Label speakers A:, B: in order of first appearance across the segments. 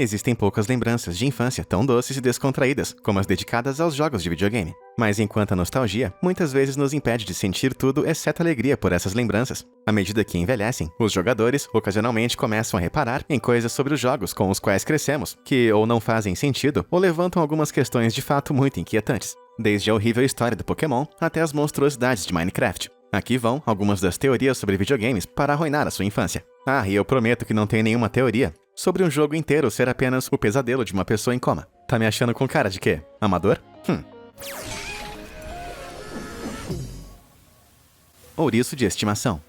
A: Existem poucas lembranças de infância tão doces e descontraídas como as dedicadas aos jogos de videogame. Mas enquanto a nostalgia muitas vezes nos impede de sentir tudo exceto alegria por essas lembranças. À medida que envelhecem, os jogadores ocasionalmente começam a reparar em coisas sobre os jogos com os quais crescemos, que ou não fazem sentido ou levantam algumas questões de fato muito inquietantes. Desde a horrível história do Pokémon até as monstruosidades de Minecraft. Aqui vão algumas das teorias sobre videogames para arruinar a sua infância. Ah, e eu prometo que não tem nenhuma teoria sobre um jogo inteiro ser apenas o pesadelo de uma pessoa em coma. Tá me achando com cara de quê? Amador? Ouriço de estimação.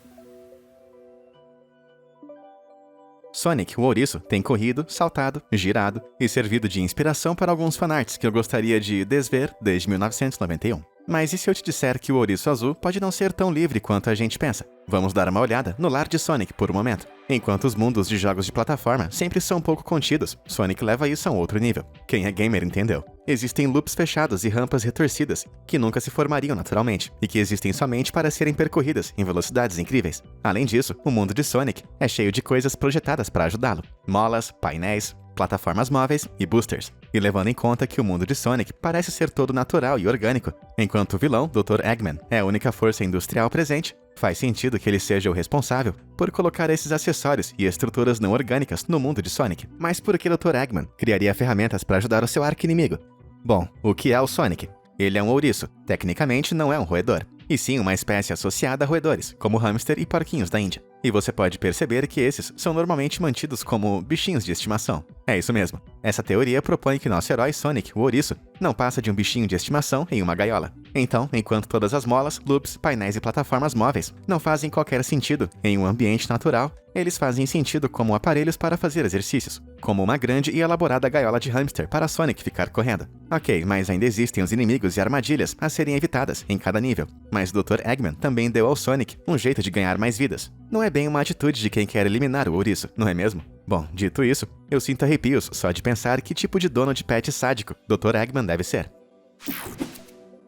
A: Sonic, o ouriço, tem corrido, saltado, girado e servido de inspiração para alguns fanarts que eu gostaria de desver desde 1991. Mas e se eu te disser que o ouriço azul pode não ser tão livre quanto a gente pensa? Vamos dar uma olhada no lar de Sonic por um momento. Enquanto os mundos de jogos de plataforma sempre são um pouco contidos, Sonic leva isso a um outro nível. Quem é gamer entendeu. Existem loops fechados e rampas retorcidas, que nunca se formariam naturalmente, e que existem somente para serem percorridas em velocidades incríveis. Além disso, o mundo de Sonic é cheio de coisas projetadas para ajudá-lo. Molas, painéis, plataformas móveis e boosters. E levando em conta que o mundo de Sonic parece ser todo natural e orgânico, enquanto o vilão, Dr. Eggman, é a única força industrial presente, faz sentido que ele seja o responsável por colocar esses acessórios e estruturas não orgânicas no mundo de Sonic. Mas por que Dr. Eggman criaria ferramentas para ajudar o seu arqui-inimigo? Bom, o que é o Sonic? Ele é um ouriço. Tecnicamente não é um roedor, e sim uma espécie associada a roedores, como hamster e porquinhos da Índia. E você pode perceber que esses são normalmente mantidos como bichinhos de estimação. É isso mesmo. Essa teoria propõe que nosso herói Sonic, o ouriço, não passa de um bichinho de estimação em uma gaiola. Então, enquanto todas as molas, loops, painéis e plataformas móveis não fazem qualquer sentido em um ambiente natural, eles fazem sentido como aparelhos para fazer exercícios, como uma grande e elaborada gaiola de hamster para Sonic ficar correndo. Ok, mas ainda existem os inimigos e armadilhas a serem evitadas em cada nível. Mas o Dr. Eggman também deu ao Sonic um jeito de ganhar mais vidas. Não é bem uma atitude de quem quer eliminar o ouriço, não é mesmo? Bom, dito isso, eu sinto arrepios só de pensar que tipo de dono de pet sádico Dr. Eggman deve ser.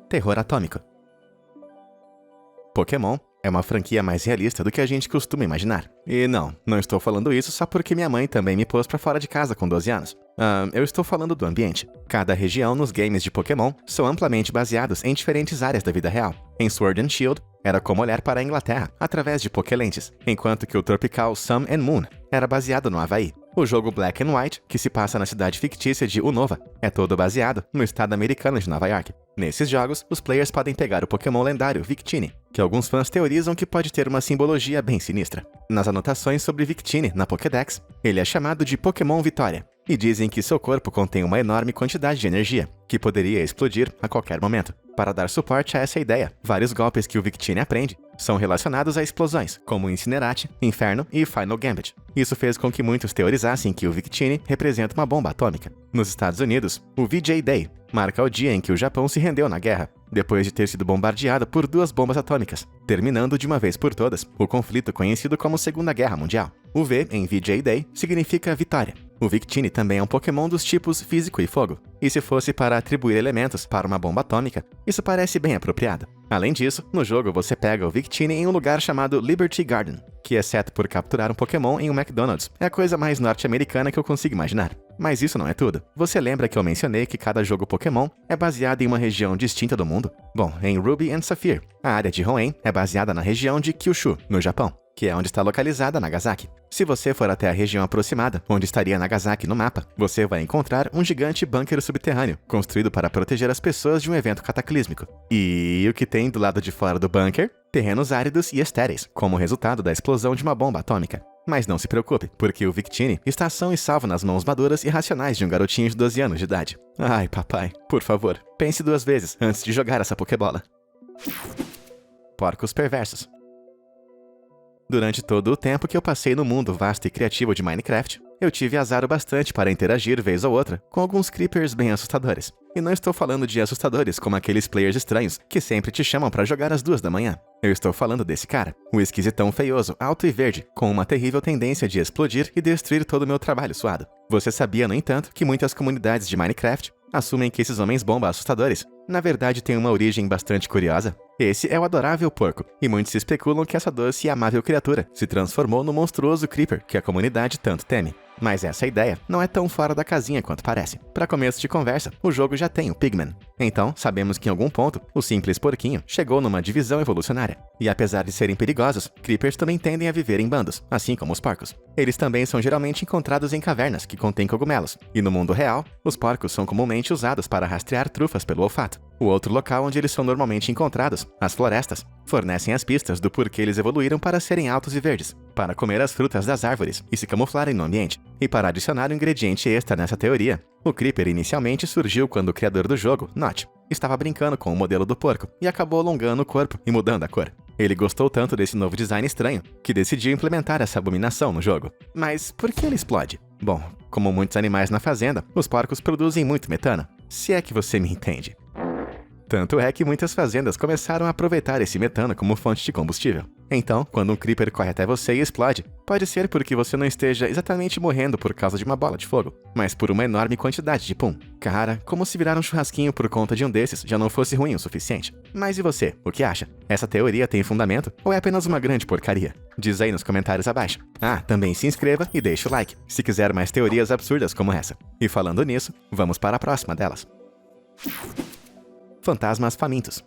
A: Terror atômico. Pokémon é uma franquia mais realista do que a gente costuma imaginar. E não estou falando isso só porque minha mãe também me pôs pra fora de casa com 12 anos. Eu estou falando do ambiente. Cada região nos games de Pokémon são amplamente baseados em diferentes áreas da vida real. Em Sword and Shield, era como olhar para a Inglaterra através de Pokélentes, enquanto que o tropical Sun and Moon era baseado no Havaí. O jogo Black and White, que se passa na cidade fictícia de Unova, é todo baseado no estado americano de Nova York. Nesses jogos, os players podem pegar o Pokémon lendário Victini, que alguns fãs teorizam que pode ter uma simbologia bem sinistra. Nas anotações sobre Victini na Pokédex, ele é chamado de Pokémon Vitória, e dizem que seu corpo contém uma enorme quantidade de energia, que poderia explodir a qualquer momento. Para dar suporte a essa ideia, vários golpes que o Victini aprende são relacionados a explosões, como Incinerate, Inferno e Final Gambit. Isso fez com que muitos teorizassem que o Victini representa uma bomba atômica. Nos Estados Unidos, o VJ Day marca o dia em que o Japão se rendeu na guerra, depois de ter sido bombardeado por 2 bombas atômicas, terminando de uma vez por todas o conflito conhecido como Segunda Guerra Mundial. O V em VJ Day significa vitória. O Victini também é um Pokémon dos tipos Físico e Fogo, e se fosse para atribuir elementos para uma bomba atômica, isso parece bem apropriado. Além disso, no jogo você pega o Victini em um lugar chamado Liberty Garden, que exceto por capturar um Pokémon em um McDonald's, é a coisa mais norte-americana que eu consigo imaginar. Mas isso não é tudo. Você lembra que eu mencionei que cada jogo Pokémon é baseado em uma região distinta do mundo? Bom, em Ruby and Sapphire, a área de Hoenn é baseada na região de Kyushu, no Japão, que é onde está localizada Nagasaki. Se você for até a região aproximada, onde estaria Nagasaki no mapa, você vai encontrar um gigante bunker subterrâneo, construído para proteger as pessoas de um evento cataclísmico. E o que tem do lado de fora do bunker? Terrenos áridos e estéreis, como resultado da explosão de uma bomba atômica. Mas não se preocupe, porque o Victini está são e salvo nas mãos maduras e racionais de um garotinho de 12 anos de idade. Ai, papai, por favor, pense 2 vezes antes de jogar essa Pokébola. Porcos perversos. Durante todo o tempo que eu passei no mundo vasto e criativo de Minecraft, eu tive azar o bastante para interagir vez ou outra com alguns creepers bem assustadores. E não estou falando de assustadores como aqueles players estranhos que sempre te chamam para jogar às 2 da manhã. Eu estou falando desse cara, o esquisitão feioso, alto e verde, com uma terrível tendência de explodir e destruir todo o meu trabalho suado. Você sabia, no entanto, que muitas comunidades de Minecraft assumem que esses homens-bomba assustadores, na verdade, têm uma origem bastante curiosa? Esse é o adorável porco, e muitos especulam que essa doce e amável criatura se transformou no monstruoso creeper que a comunidade tanto teme. Mas essa ideia não é tão fora da casinha quanto parece. Para começo de conversa, o jogo já tem o Pigman. Então, sabemos que em algum ponto, o simples porquinho chegou numa divisão evolucionária. E apesar de serem perigosos, Creepers também tendem a viver em bandos, assim como os porcos. Eles também são geralmente encontrados em cavernas que contêm cogumelos. E no mundo real, os porcos são comumente usados para rastrear trufas pelo olfato. O outro local onde eles são normalmente encontrados, as florestas, fornecem as pistas do porquê eles evoluíram para serem altos e verdes, para comer as frutas das árvores e se camuflarem no ambiente. E para adicionar um ingrediente extra nessa teoria, o Creeper inicialmente surgiu quando o criador do jogo, Notch, estava brincando com o modelo do porco e acabou alongando o corpo e mudando a cor. Ele gostou tanto desse novo design estranho que decidiu implementar essa abominação no jogo. Mas por que ele explode? Bom, como muitos animais na fazenda, os porcos produzem muito metano, se é que você me entende. Tanto é que muitas fazendas começaram a aproveitar esse metano como fonte de combustível. Então, quando um Creeper corre até você e explode, pode ser porque você não esteja exatamente morrendo por causa de uma bola de fogo, mas por uma enorme quantidade de pum. Cara, como se virar um churrasquinho por conta de um desses já não fosse ruim o suficiente. Mas e você, o que acha? Essa teoria tem fundamento ou é apenas uma grande porcaria? Diz aí nos comentários abaixo. Ah, também se inscreva e deixa o like, se quiser mais teorias absurdas como essa. E falando nisso, vamos para a próxima delas. Fantasmas famintos.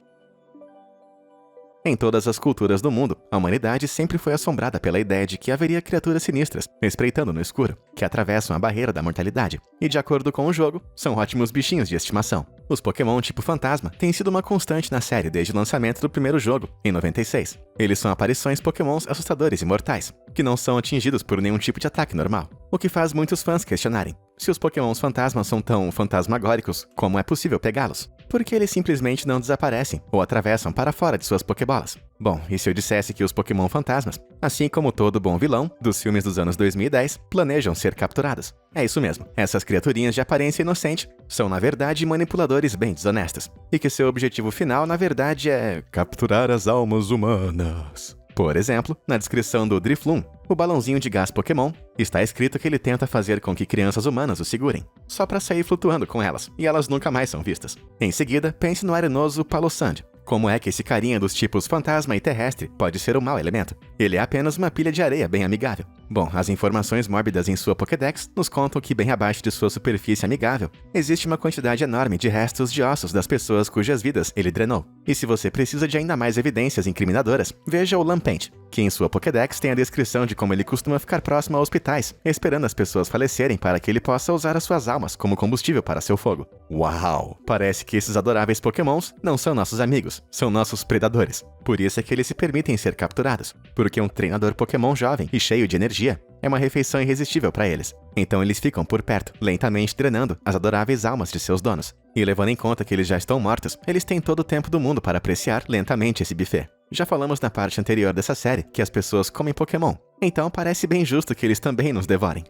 A: Em todas as culturas do mundo, a humanidade sempre foi assombrada pela ideia de que haveria criaturas sinistras, espreitando no escuro, que atravessam a barreira da mortalidade. E de acordo com o jogo, são ótimos bichinhos de estimação. Os Pokémon tipo fantasma têm sido uma constante na série desde o lançamento do primeiro jogo, em 96. Eles são aparições Pokémons assustadores e mortais, que não são atingidos por nenhum tipo de ataque normal, o que faz muitos fãs questionarem: se os Pokémons fantasmas são tão fantasmagóricos, como é possível pegá-los? Por que eles simplesmente não desaparecem ou atravessam para fora de suas Pokébolas? Bom, e se eu dissesse que os Pokémon fantasmas, assim como todo bom vilão dos filmes dos anos 2010, planejam ser capturados? É isso mesmo, essas criaturinhas de aparência inocente são na verdade manipuladores bem desonestos, e que seu objetivo final na verdade é capturar as almas humanas. Por exemplo, na descrição do Drifloon, o balãozinho de gás Pokémon, está escrito que ele tenta fazer com que crianças humanas o segurem, só para sair flutuando com elas, e elas nunca mais são vistas. Em seguida, pense no arenoso Palossand. Como é que esse carinha dos tipos fantasma e terrestre pode ser um mau elemento? Ele é apenas uma pilha de areia bem amigável. Bom, as informações mórbidas em sua Pokédex nos contam que bem abaixo de sua superfície amigável, existe uma quantidade enorme de restos de ossos das pessoas cujas vidas ele drenou. E se você precisa de ainda mais evidências incriminadoras, veja o Lampent, que em sua Pokédex tem a descrição de como ele costuma ficar próximo a hospitais, esperando as pessoas falecerem para que ele possa usar as suas almas como combustível para seu fogo. Uau! Parece que esses adoráveis Pokémons não são nossos amigos, são nossos predadores. Por isso é que eles se permitem ser capturados, porque um treinador Pokémon jovem e cheio de energia é uma refeição irresistível para eles. Então eles ficam por perto, lentamente drenando as adoráveis almas de seus donos. E levando em conta que eles já estão mortos, eles têm todo o tempo do mundo para apreciar lentamente esse buffet. Já falamos na parte anterior dessa série que as pessoas comem Pokémon, então parece bem justo que eles também nos devorem.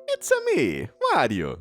A: It's a me, Mario!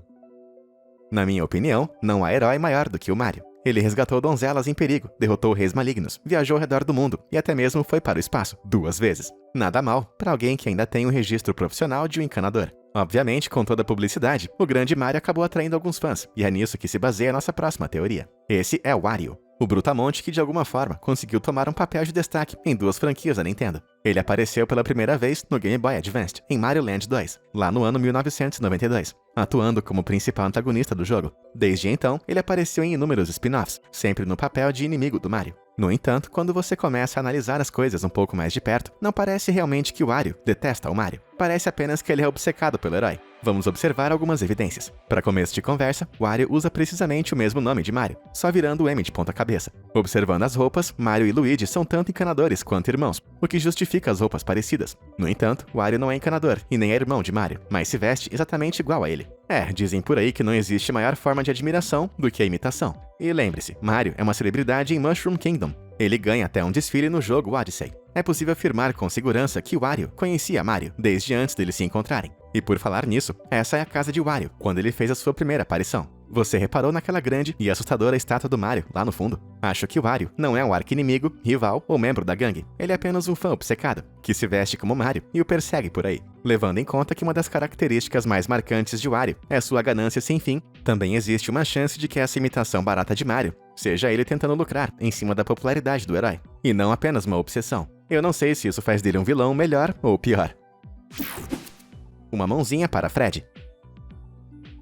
A: Na minha opinião, não há herói maior do que o Mario. Ele resgatou donzelas em perigo, derrotou reis malignos, viajou ao redor do mundo e até mesmo foi para o espaço 2 vezes. Nada mal para alguém que ainda tem um registro profissional de um encanador. Obviamente, com toda a publicidade, o grande Mario acabou atraindo alguns fãs, e é nisso que se baseia a nossa próxima teoria. Esse é o Wario, o brutamonte que de alguma forma conseguiu tomar um papel de destaque em 2 franquias da Nintendo. Ele apareceu pela primeira vez no Game Boy Advance, em Mario Land 2, lá no ano 1992, atuando como principal antagonista do jogo. Desde então, ele apareceu em inúmeros spin-offs, sempre no papel de inimigo do Mario. No entanto, quando você começa a analisar as coisas um pouco mais de perto, não parece realmente que o Wario detesta o Mario. Parece apenas que ele é obcecado pelo herói. Vamos observar algumas evidências. Para começo de conversa, Wario usa precisamente o mesmo nome de Mario, só virando o M de ponta cabeça. Observando as roupas, Mario e Luigi são tanto encanadores quanto irmãos, o que justifica as roupas parecidas. No entanto, Wario não é encanador e nem é irmão de Mario, mas se veste exatamente igual a ele. Dizem por aí que não existe maior forma de admiração do que a imitação. E lembre-se, Mario é uma celebridade em Mushroom Kingdom. Ele ganha até um desfile no jogo Odyssey. É possível afirmar com segurança que Wario conhecia Mario desde antes deles se encontrarem. E por falar nisso, essa é a casa de Wario, quando ele fez a sua primeira aparição. Você reparou naquela grande e assustadora estátua do Mario lá no fundo? Acho que o Wario não é um arqui-inimigo, rival ou membro da gangue. Ele é apenas um fã obcecado, que se veste como Mario e o persegue por aí. Levando em conta que uma das características mais marcantes de Wario é sua ganância sem fim, também existe uma chance de que essa imitação barata de Mario seja ele tentando lucrar em cima da popularidade do herói, e não apenas uma obsessão. Eu não sei se isso faz dele um vilão melhor ou pior. uma mãozinha para Fred.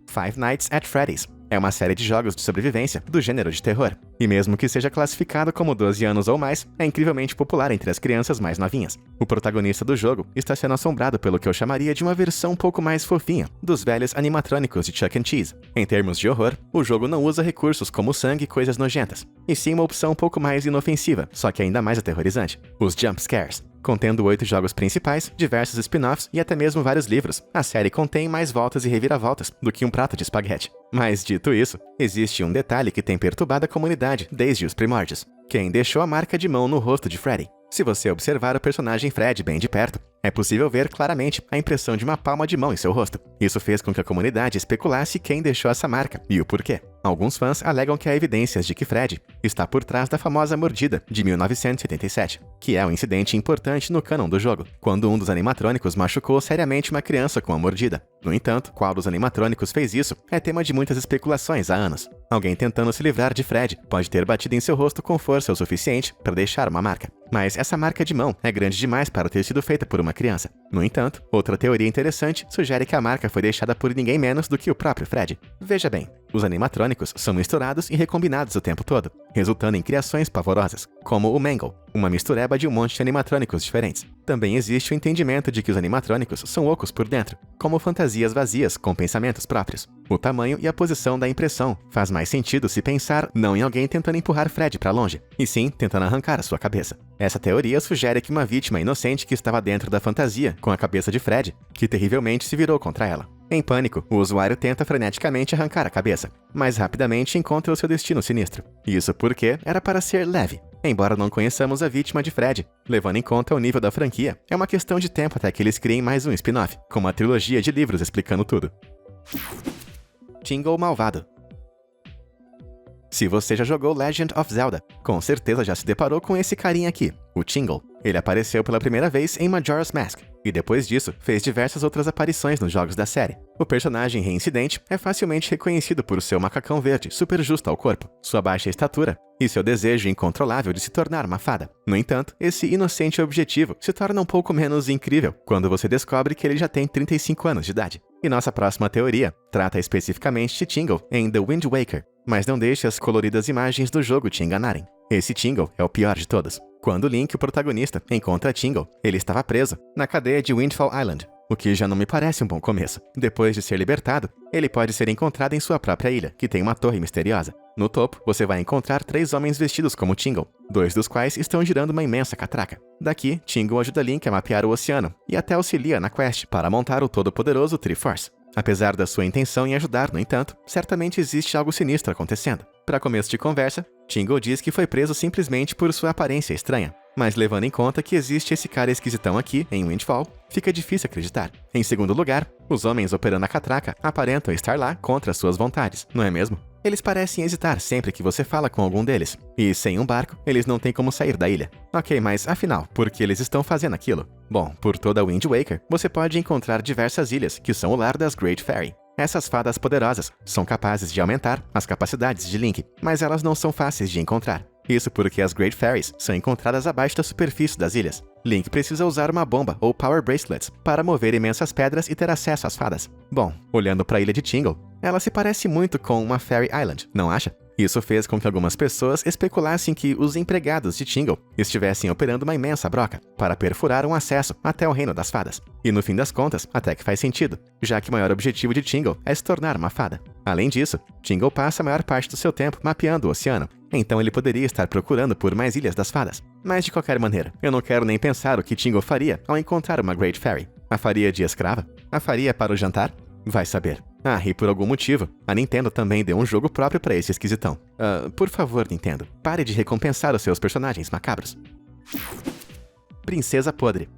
A: Five Nights at Freddy's é uma série de jogos de sobrevivência do gênero de terror, e mesmo que seja classificado como 12 anos ou mais, é incrivelmente popular entre as crianças mais novinhas. O protagonista do jogo está sendo assombrado pelo que eu chamaria de uma versão um pouco mais fofinha dos velhos animatrônicos de Chuck E. Cheese. Em termos de horror, o jogo não usa recursos como sangue e coisas nojentas, e sim uma opção um pouco mais inofensiva, só que ainda mais aterrorizante: os jump scares. Contendo 8 jogos principais, diversos spin-offs e até mesmo vários livros, a série contém mais voltas e reviravoltas do que um prato de espaguete. Mas, dito isso, existe um detalhe que tem perturbado a comunidade desde os primórdios: quem deixou a marca de mão no rosto de Freddy. Se você observar o personagem Fred bem de perto, é possível ver claramente a impressão de uma palma de mão em seu rosto. Isso fez com que a comunidade especulasse quem deixou essa marca e o porquê. Alguns fãs alegam que há evidências de que Fred está por trás da famosa mordida de 1977, que é um incidente importante no cânon do jogo, quando um dos animatrônicos machucou seriamente uma criança com a mordida. No entanto, qual dos animatrônicos fez isso é tema de muitas especulações há anos. Alguém tentando se livrar de Fred pode ter batido em seu rosto com força o suficiente para deixar uma marca. Mas essa marca de mão é grande demais para ter sido feita por uma criança. No entanto, outra teoria interessante sugere que a marca foi deixada por ninguém menos do que o próprio Fred. Veja bem, os animatrônicos são misturados e recombinados o tempo todo, resultando em criações pavorosas, como o Mangle, uma mistureba de um monte de animatrônicos diferentes. Também existe o entendimento de que os animatrônicos são ocos por dentro, como fantasias vazias com pensamentos próprios. O tamanho e a posição da impressão faz mais sentido se pensar não em alguém tentando empurrar Fred para longe, e sim tentando arrancar a sua cabeça. Essa teoria sugere que uma vítima inocente que estava dentro da fantasia com a cabeça de Fred, que terrivelmente se virou contra ela. Em pânico, o usuário tenta freneticamente arrancar a cabeça, mas rapidamente encontra o seu destino sinistro. Isso porque era para ser leve. Embora não conheçamos a vítima de Fred, levando em conta o nível da franquia, é uma questão de tempo até que eles criem mais um spin-off, com uma trilogia de livros explicando tudo. Tingle Malvado. Se você já jogou Legend of Zelda, com certeza já se deparou com esse carinha aqui, o Tingle. Ele apareceu pela primeira vez em Majora's Mask, e depois disso fez diversas outras aparições nos jogos da série. O personagem reincidente é facilmente reconhecido por seu macacão verde super justo ao corpo, sua baixa estatura e seu desejo incontrolável de se tornar uma fada. No entanto, esse inocente objetivo se torna um pouco menos incrível quando você descobre que ele já tem 35 anos de idade. E nossa próxima teoria trata especificamente de Tingle em The Wind Waker, mas não deixe as coloridas imagens do jogo te enganarem. Esse Tingle é o pior de todos. Quando Link, o protagonista, encontra Tingle, ele estava preso na cadeia de Windfall Island, o que já não me parece um bom começo. Depois de ser libertado, ele pode ser encontrado em sua própria ilha, que tem uma torre misteriosa. No topo, você vai encontrar 3 homens vestidos como Tingle, 2 dos quais estão girando uma imensa catraca. Daqui, Tingle ajuda Link a mapear o oceano e até auxilia na quest para montar o todo-poderoso Triforce. Apesar da sua intenção em ajudar, no entanto, certamente existe algo sinistro acontecendo. Para começo de conversa, Tingle diz que foi preso simplesmente por sua aparência estranha. Mas levando em conta que existe esse cara esquisitão aqui, em Windfall, fica difícil acreditar. Em segundo lugar, os homens operando a catraca aparentam estar lá contra suas vontades, não é mesmo? Eles parecem hesitar sempre que você fala com algum deles. E sem um barco, eles não têm como sair da ilha. Ok, mas afinal, por que eles estão fazendo aquilo? Bom, por toda Wind Waker, você pode encontrar diversas ilhas que são o lar das Great Fairy. Essas fadas poderosas são capazes de aumentar as capacidades de Link, mas elas não são fáceis de encontrar. Isso porque as Great Fairies são encontradas abaixo da superfície das ilhas. Link precisa usar uma bomba ou Power Bracelets para mover imensas pedras e ter acesso às fadas. Bom, olhando para a ilha de Tingle, ela se parece muito com uma Fairy Island, não acha? Isso fez com que algumas pessoas especulassem que os empregados de Tingle estivessem operando uma imensa broca para perfurar um acesso até o reino das fadas. E no fim das contas, até que faz sentido, já que o maior objetivo de Tingle é se tornar uma fada. Além disso, Tingle passa a maior parte do seu tempo mapeando o oceano, então ele poderia estar procurando por mais ilhas das fadas. Mas de qualquer maneira, eu não quero nem pensar o que Tingle faria ao encontrar uma Great Fairy. A faria de escrava? A faria para o jantar? Vai saber. Ah, e por algum motivo, a Nintendo também deu um jogo próprio pra esse esquisitão. Por favor, Nintendo, pare de recompensar os seus personagens macabros. Princesa Podre.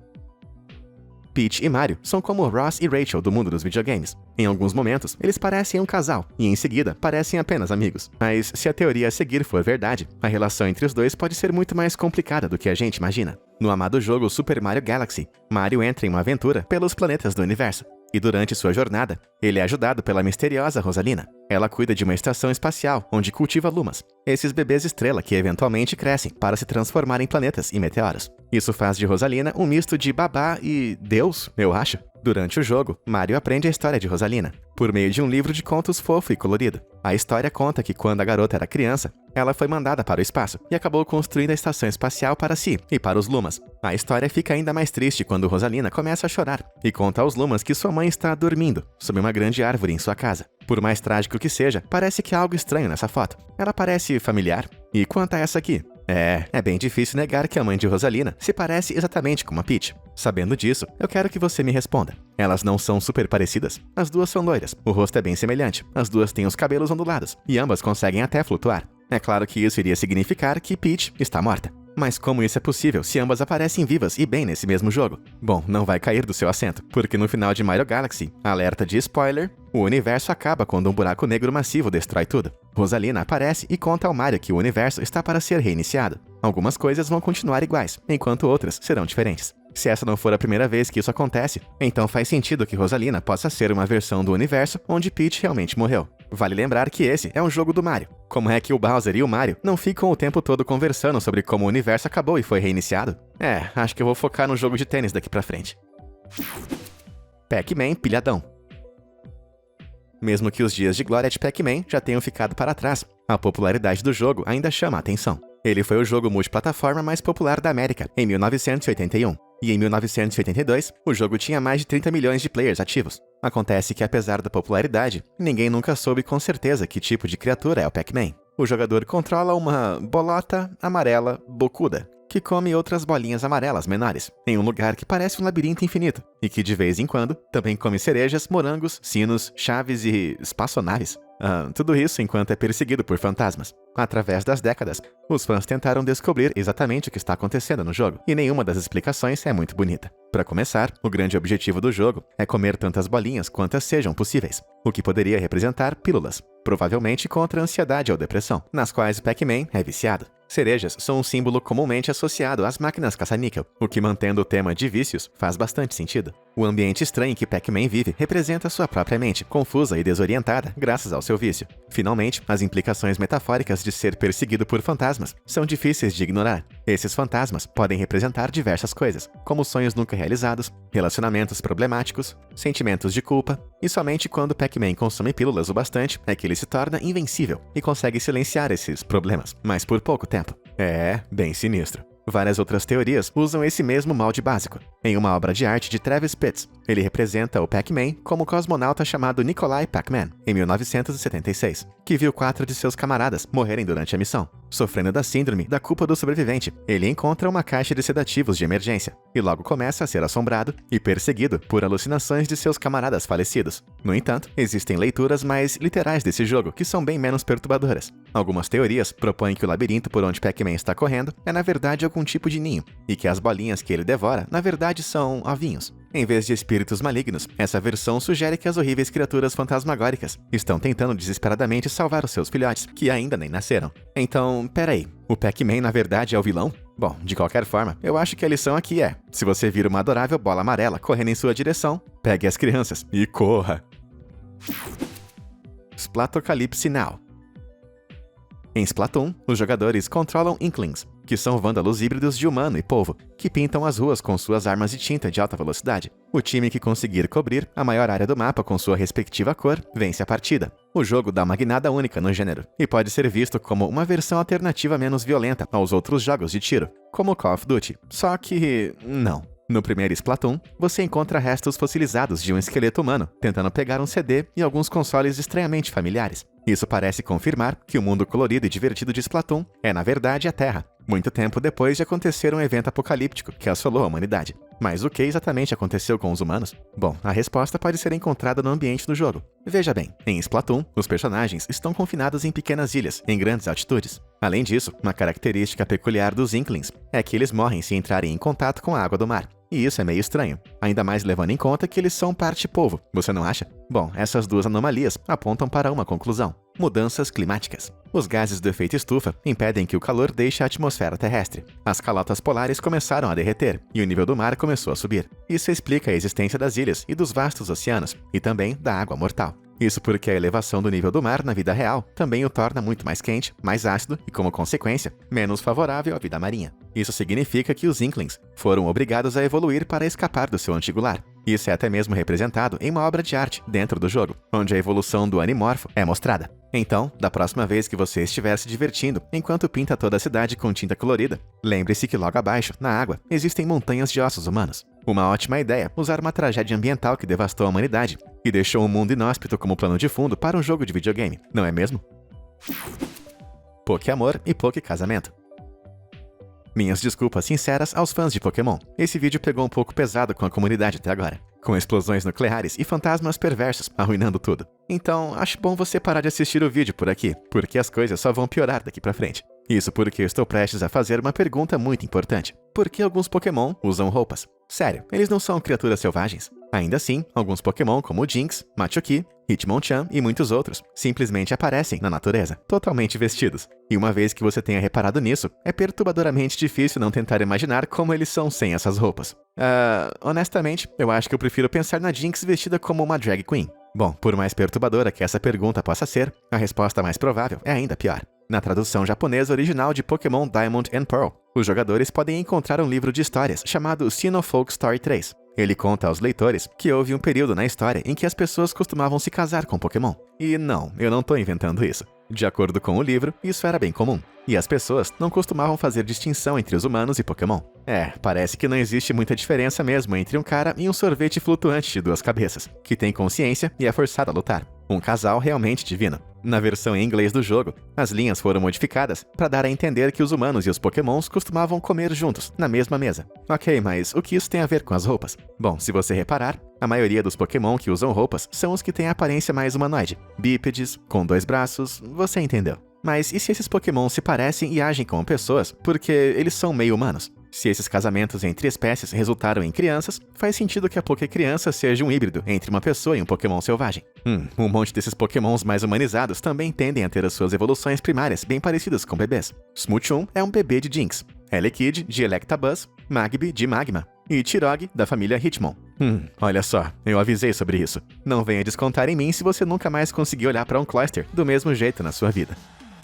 A: Peach e Mario são como Ross e Rachel do mundo dos videogames. Em alguns momentos, eles parecem um casal, e em seguida, parecem apenas amigos. Mas se a teoria a seguir for verdade, a relação entre os dois pode ser muito mais complicada do que a gente imagina. No amado jogo Super Mario Galaxy, Mario entra em uma aventura pelos planetas do universo. E durante sua jornada, ele é ajudado pela misteriosa Rosalina. Ela cuida de uma estação espacial, onde cultiva lumas, esses bebês estrela que eventualmente crescem para se transformar em planetas e meteoros. Isso faz de Rosalina um misto de babá e Deus, eu acho. Durante o jogo, Mario aprende a história de Rosalina, por meio de um livro de contos fofo e colorido. A história conta que quando a garota era criança, ela foi mandada para o espaço e acabou construindo a estação espacial para si e para os Lumas. A história fica ainda mais triste quando Rosalina começa a chorar e conta aos Lumas que sua mãe está dormindo sob uma grande árvore em sua casa. Por mais trágico que seja, parece que há algo estranho nessa foto. Ela parece familiar. E quanto a essa aqui? É bem difícil negar que a mãe de Rosalina se parece exatamente com a Peach. Sabendo disso, eu quero que você me responda. Elas não são super parecidas? As duas são loiras, o rosto é bem semelhante, as duas têm os cabelos ondulados, e ambas conseguem até flutuar. É claro que isso iria significar que Peach está morta. Mas como isso é possível se ambas aparecem vivas e bem nesse mesmo jogo? Bom, não vai cair do seu assento, porque no final de Mario Galaxy, alerta de spoiler, o universo acaba quando um buraco negro massivo destrói tudo. Rosalina aparece e conta ao Mario que o universo está para ser reiniciado. Algumas coisas vão continuar iguais, enquanto outras serão diferentes. Se essa não for a primeira vez que isso acontece, então faz sentido que Rosalina possa ser uma versão do universo onde Peach realmente morreu. Vale lembrar que esse é um jogo do Mario. Como é que o Bowser e o Mario não ficam o tempo todo conversando sobre como o universo acabou e foi reiniciado? Acho que eu vou focar no jogo de tênis daqui pra frente. Pac-Man pilhadão. Mesmo que os dias de glória de Pac-Man já tenham ficado para trás, a popularidade do jogo ainda chama a atenção. Ele foi o jogo multiplataforma mais popular da América em 1981. E em 1982, o jogo tinha mais de 30 milhões de players ativos. Acontece que, apesar da popularidade, ninguém nunca soube com certeza que tipo de criatura é o Pac-Man. O jogador controla uma bolota amarela bocuda, que come outras bolinhas amarelas menores, em um lugar que parece um labirinto infinito, e que de vez em quando também come cerejas, morangos, sinos, chaves e espaçonaves. Tudo isso enquanto é perseguido por fantasmas. Através das décadas, os fãs tentaram descobrir exatamente o que está acontecendo no jogo, e nenhuma das explicações é muito bonita. Para começar, o grande objetivo do jogo é comer tantas bolinhas quantas sejam possíveis, o que poderia representar pílulas, provavelmente contra a ansiedade ou depressão, nas quais Pac-Man é viciado. Cerejas são um símbolo comumente associado às máquinas caça-níquel, o que, mantendo o tema de vícios, faz bastante sentido. O ambiente estranho em que Pac-Man vive representa sua própria mente, confusa e desorientada graças ao seu vício. Finalmente, as implicações metafóricas de ser perseguido por fantasmas são difíceis de ignorar. Esses fantasmas podem representar diversas coisas, como sonhos nunca realizados, relacionamentos problemáticos, sentimentos de culpa, e somente quando Pac-Man consome pílulas o bastante é que ele se torna invencível e consegue silenciar esses problemas, mas por pouco tempo. Bem sinistro. Várias outras teorias usam esse mesmo molde básico. Em uma obra de arte de Travis Pitts, ele representa o Pac-Man como cosmonauta chamado Nikolai Pac-Man, em 1976, que viu 4 de seus camaradas morrerem durante a missão. Sofrendo da síndrome da culpa do sobrevivente, ele encontra uma caixa de sedativos de emergência, e logo começa a ser assombrado e perseguido por alucinações de seus camaradas falecidos. No entanto, existem leituras mais literais desse jogo que são bem menos perturbadoras. Algumas teorias propõem que o labirinto por onde Pac-Man está correndo é na verdade algum tipo de ninho, e que as bolinhas que ele devora na verdade são ovinhos. Em vez de espíritos malignos, essa versão sugere que as horríveis criaturas fantasmagóricas estão tentando desesperadamente salvar os seus filhotes, que ainda nem nasceram. Então, peraí, o Pac-Man na verdade é o vilão? Bom, de qualquer forma, eu acho que a lição aqui é: se você vir uma adorável bola amarela correndo em sua direção, pegue as crianças e corra! Splatocalypse Now. Em Splatoon, os jogadores controlam Inklings, que são vândalos híbridos de humano e polvo, que pintam as ruas com suas armas de tinta de alta velocidade. O time que conseguir cobrir a maior área do mapa com sua respectiva cor vence a partida. O jogo dá uma guinada única no gênero, e pode ser visto como uma versão alternativa menos violenta aos outros jogos de tiro, como Call of Duty. Só que não. No primeiro Splatoon, você encontra restos fossilizados de um esqueleto humano, tentando pegar um CD e alguns consoles estranhamente familiares. Isso parece confirmar que o mundo colorido e divertido de Splatoon é, na verdade, a Terra, muito tempo depois de acontecer um evento apocalíptico que assolou a humanidade. Mas o que exatamente aconteceu com os humanos? Bom, a resposta pode ser encontrada no ambiente do jogo. Veja bem, em Splatoon, os personagens estão confinados em pequenas ilhas, em grandes altitudes. Além disso, uma característica peculiar dos Inklings é que eles morrem se entrarem em contato com a água do mar. E isso é meio estranho, ainda mais levando em conta que eles são parte polvo, você não acha? Bom, essas duas anomalias apontam para uma conclusão: mudanças climáticas. Os gases do efeito estufa impedem que o calor deixe a atmosfera terrestre. As calotas polares começaram a derreter e o nível do mar começou a subir. Isso explica a existência das ilhas e dos vastos oceanos, e também da água mortal. Isso porque a elevação do nível do mar na vida real também o torna muito mais quente, mais ácido e, como consequência, menos favorável à vida marinha. Isso significa que os Inklings foram obrigados a evoluir para escapar do seu antigo lar. Isso é até mesmo representado em uma obra de arte dentro do jogo, onde a evolução do Animorph é mostrada. Então, da próxima vez que você estiver se divertindo enquanto pinta toda a cidade com tinta colorida, lembre-se que logo abaixo, na água, existem montanhas de ossos humanos. Uma ótima ideia usar uma tragédia ambiental que devastou a humanidade e deixou um mundo inóspito como plano de fundo para um jogo de videogame, não é mesmo? Pokéamor e Pokécasamento. Minhas desculpas sinceras aos fãs de Pokémon. Esse vídeo pegou um pouco pesado com a comunidade até agora, com explosões nucleares e fantasmas perversos arruinando tudo. Então, acho bom você parar de assistir o vídeo por aqui, porque as coisas só vão piorar daqui pra frente. Isso porque eu estou prestes a fazer uma pergunta muito importante. Por que alguns Pokémon usam roupas? Sério, eles não são criaturas selvagens? Ainda assim, alguns Pokémon como o Jynx, Machoke, Hitmonchan e muitos outros simplesmente aparecem na natureza, totalmente vestidos. E uma vez que você tenha reparado nisso, é perturbadoramente difícil não tentar imaginar como eles são sem essas roupas. Honestamente, eu acho que eu prefiro pensar na Jynx vestida como uma drag queen. Bom, por mais perturbadora que essa pergunta possa ser, a resposta mais provável é ainda pior. Na tradução japonesa original de Pokémon Diamond and Pearl, os jogadores podem encontrar um livro de histórias chamado Sinnoh-Folk Story 3. Ele conta aos leitores que houve um período na história em que as pessoas costumavam se casar com Pokémon. E não, eu não estou inventando isso. De acordo com o livro, isso era bem comum. E as pessoas não costumavam fazer distinção entre os humanos e Pokémon. Parece que não existe muita diferença mesmo entre um cara e um sorvete flutuante de 2 cabeças, que tem consciência e é forçado a lutar. Um casal realmente divino. Na versão em inglês do jogo, as linhas foram modificadas para dar a entender que os humanos e os Pokémons costumavam comer juntos, na mesma mesa. Ok, mas o que isso tem a ver com as roupas? Bom, se você reparar, a maioria dos Pokémon que usam roupas são os que têm a aparência mais humanoide. Bípedes, com 2 braços, você entendeu. Mas e se esses Pokémon se parecem e agem como pessoas porque eles são meio humanos? Se esses casamentos entre espécies resultaram em crianças, faz sentido que a Pokécriança seja um híbrido entre uma pessoa e um Pokémon selvagem. Um monte desses Pokémons mais humanizados também tendem a ter as suas evoluções primárias bem parecidas com bebês. Smoochum é um bebê de Jynx, Elekid de Electabuzz, Magby de Magma e Tirog da família Hitmon. Olha só, eu avisei sobre isso. Não venha descontar em mim se você nunca mais conseguir olhar para um Cloyster do mesmo jeito na sua vida.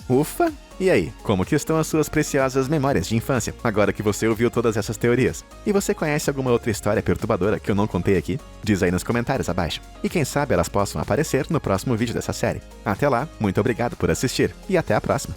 A: Ufa! E aí, como que estão as suas preciosas memórias de infância, agora que você ouviu todas essas teorias? E você conhece alguma outra história perturbadora que eu não contei aqui? Diz aí nos comentários abaixo. E quem sabe elas possam aparecer no próximo vídeo dessa série. Até lá, muito obrigado por assistir e até a próxima!